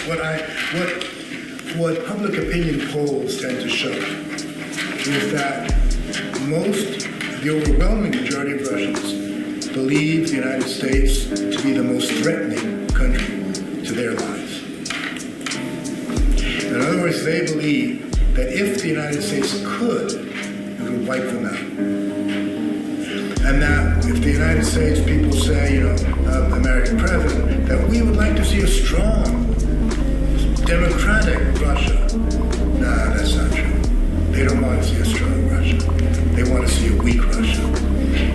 What public opinion polls tend to show is that the overwhelming majority of Russians believe the United States to be the most threatening country to their lives. In other words, they believe that if the United States could, it would wipe them out. And that if the United States, people say, American president, that we would like to see a strong, democratic Russia. Nah, that's not true. They don't want to see a strong Russia. They want to see a weak Russia.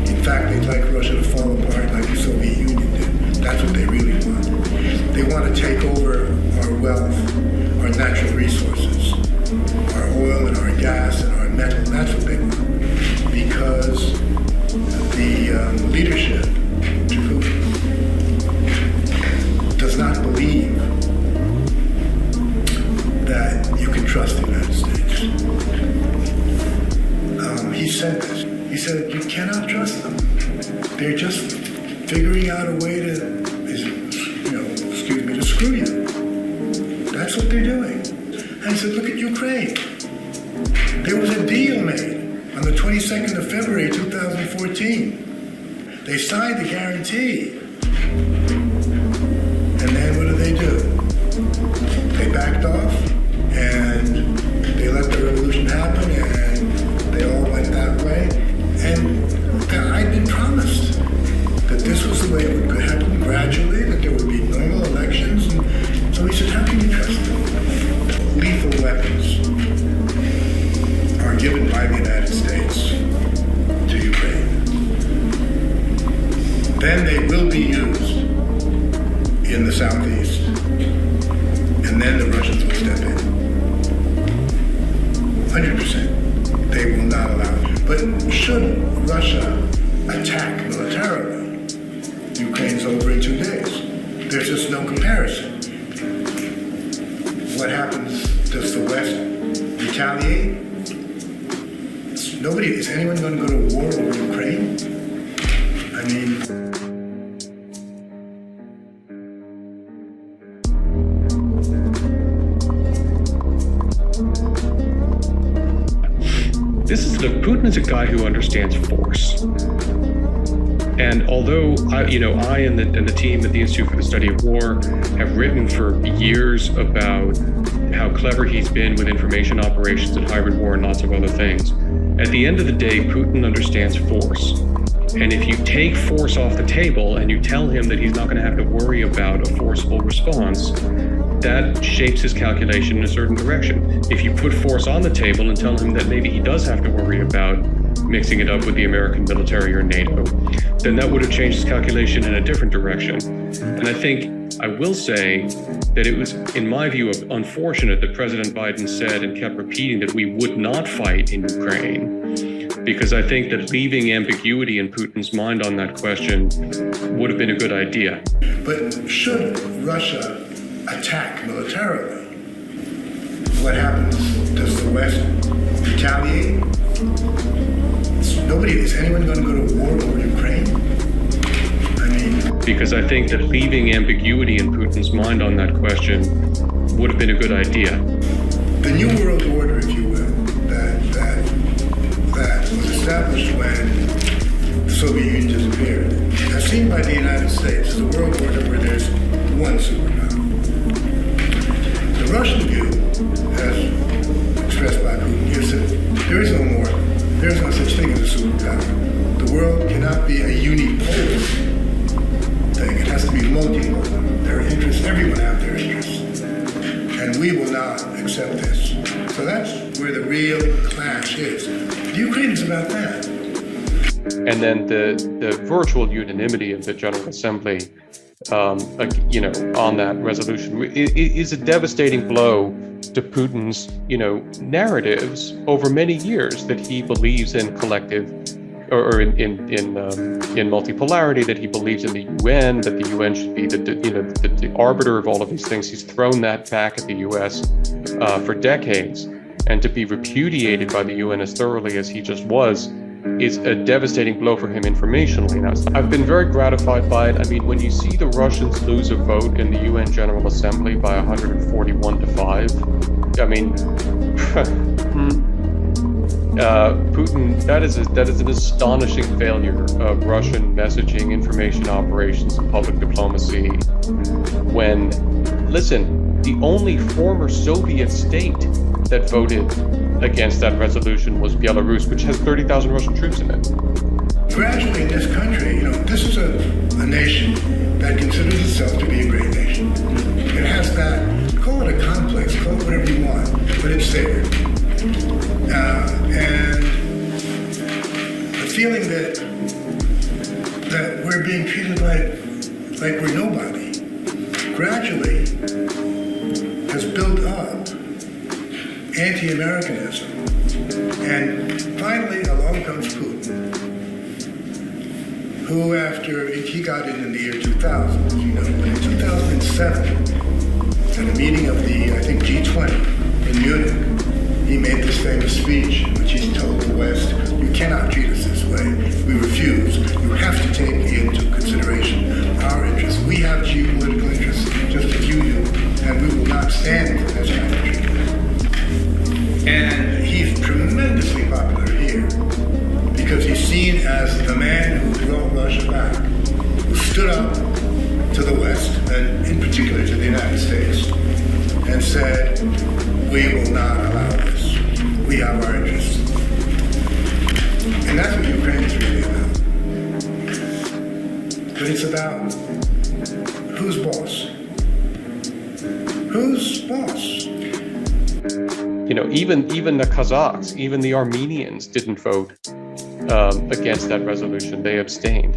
In fact, they'd like Russia to fall apart like the Soviet Union did. That's what they really want. They want to take over our wealth, our natural resources, our oil and our gas and our metal. That's what they want. Because the leadership does not believe that you can trust the United States. He said this. He said, you cannot trust them. They're just figuring out a way to, to screw you. That's what they're doing. And he said, look at Ukraine. There was a deal made on the 22nd of February, 2014. They signed the guarantee. And then what do? They backed off, and they let the revolution happen, and they all went that way. And I'd been promised that this was the way it would happen gradually, that there would be normal elections. And so he said, how can you trust them? Lethal weapons are given by the United States to Ukraine. Then they will be used in the southeast. And then the Russians will step in. 100%. They will not allow it. But should Russia attack militarily, Ukraine's over in 2 days. There's just no comparison. What happens? Does the West retaliate? Is anyone going to go to war over Ukraine? I mean... Putin is a guy who understands force. And although I and the team at the Institute for the Study of War have written for years about how clever he's been with information operations and hybrid war and lots of other things, at the end of the day, Putin understands force. And if you take force off the table and you tell him that he's not going to have to worry about a forceful response, that shapes his calculation in a certain direction. If you put force on the table and tell him that maybe he does have to worry about mixing it up with the American military or NATO, then that would have changed his calculation in a different direction. And I think I will say that it was, in my view, unfortunate that President Biden said and kept repeating that we would not fight in Ukraine, because I think that leaving ambiguity in Putin's mind on that question would have been a good idea. But should Russia attack militarily, what happens? Does the West retaliate? Is anyone going to go to war over Ukraine? I mean... Because I think that leaving ambiguity in Putin's mind on that question would have been a good idea. The New World Order, if you will, that was established when the Soviet Union disappeared, as seen by the United States, is a world order where there's one superpower. The Russian view, as expressed by Putin, is that there is no more. There is no such thing as a superpower. The world cannot be a unipolar thing. It has to be multipolar. There are interests. Everyone has their interests. And we will not accept this. So that's where the real clash is. The Ukraine is about that. And then the virtual unanimity of the General Assembly, on that resolution is a devastating blow to Putin's, narratives over many years that he believes in collective, or in multipolarity, that he believes in the UN, that the UN should be the arbiter of all of these things. He's thrown that back at the US for decades, and to be repudiated by the UN as thoroughly as he just was is a devastating blow for him informationally. Now, I've been very gratified by it. I mean, when you see the Russians lose a vote in the UN General Assembly by 141 to 5, I mean, Putin, that is an astonishing failure of Russian messaging, information operations, and public diplomacy. When, listen, the only former Soviet state that voted against that resolution was Belarus, which has 30,000 Russian troops in it. Gradually in this country, this is a nation that considers itself to be a great nation. It has that, call it a complex, call it whatever you want, but it's there. And the feeling that we're being treated like we're nobody gradually has built up anti-Americanism. And finally along comes Putin, who he got in the year 2000, but in 2007, at a meeting of the, I think, G20 in Munich, he made this famous speech in which he told the West, you cannot treat us this way. We refuse. You have to take into consideration our interests. We have geopolitical interests just as you do, and we will not stand for this kind of treatment. And he's tremendously popular here because he's seen as the man who brought Russia back, who stood up to the West, and in particular to the United States, and said, we will not allow this. We have our interests. And that's what Ukraine is really about. But it's about who's boss? Who's boss? Even the Kazakhs, even the Armenians didn't vote against that resolution. They abstained.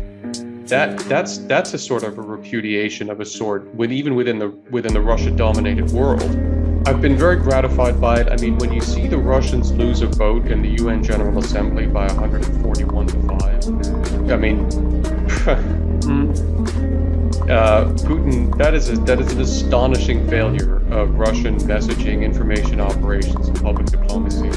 That's a sort of a repudiation of a sort, even within the Russia-dominated world. I've been very gratified by it. I mean, when you see the Russians lose a vote in the UN General Assembly by 141 to 5, I mean, Putin, that is an astonishing failure of Russian messaging, information operations, and public diplomacy.